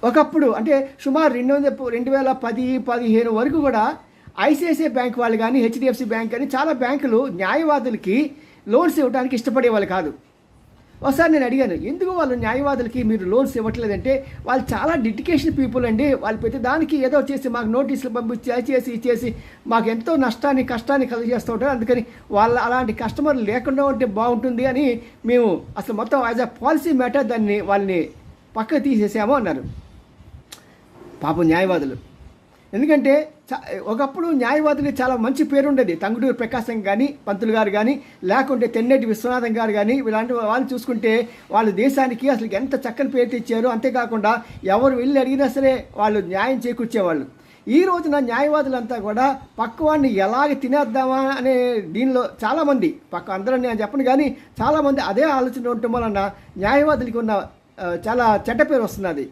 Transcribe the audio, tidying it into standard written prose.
ఒకప్పుడు అంటే సుమారు 2010, 15 వరకు కూడా ఐసిఐసిఐ బ్యాంక్ వాళ్ళు కానీ, హెచ్డిఎఫ్సి బ్యాంక్ కానీ చాలా బ్యాంకులు న్యాయవాదులకి లోన్స్ ఇవ్వడానికి ఇష్టపడేవాళ్ళు కాదు. ఒకసారి నేను అడిగాను, ఎందుకు వాళ్ళు న్యాయవాదులకి మీరు లోన్స్ ఇవ్వట్లేదంటే, వాళ్ళు చాలా డెడికేషన్ పీపుల్ అండి, వాళ్ళు ప్రతి దానికి ఏదో చేసి మాకు నోటీసులు పంపించి ఇచ్చేసి మాకు ఎంతో కష్టాన్ని కలిగజేస్తూ ఉంటారు, అందుకని అలాంటి కస్టమర్లు లేకుండా ఉంటే బాగుంటుంది అని మేము అసలు మొత్తం యాజ్ అ పాలసీ మ్యాటర్ వాళ్ళని పక్కకు తీసేసాము అన్నారు పాపం న్యాయవాదులు. ఎందుకంటే ఒకప్పుడు న్యాయవాదులకి చాలా మంచి పేరు ఉండేది. తంగుటూరు ప్రకాశం కానీ, పంతులు గారు కానీ, లేకుంటే తెన్నేటి విశ్వనాథం గారు కానీ, ఇలాంటి వాళ్ళు చూసుకుంటే వాళ్ళు దేశానికి అసలు ఎంత చక్కని పేరు తెచ్చారు. అంతేకాకుండా ఎవరు వెళ్ళి అడిగినా సరే వాళ్ళు న్యాయం చేకూర్చేవాళ్ళు. ఈ రోజున న్యాయవాదులంతా కూడా పక్కవాడిని ఎలాగ తినేద్దామా అనే దీనిలో చాలామంది, అందరూ నేను చెప్పను కానీ చాలామంది అదే ఆలోచన ఉండటం వలన న్యాయవాదులకి ఉన్న చాలా చెడ్డ పేరు వస్తున్నది.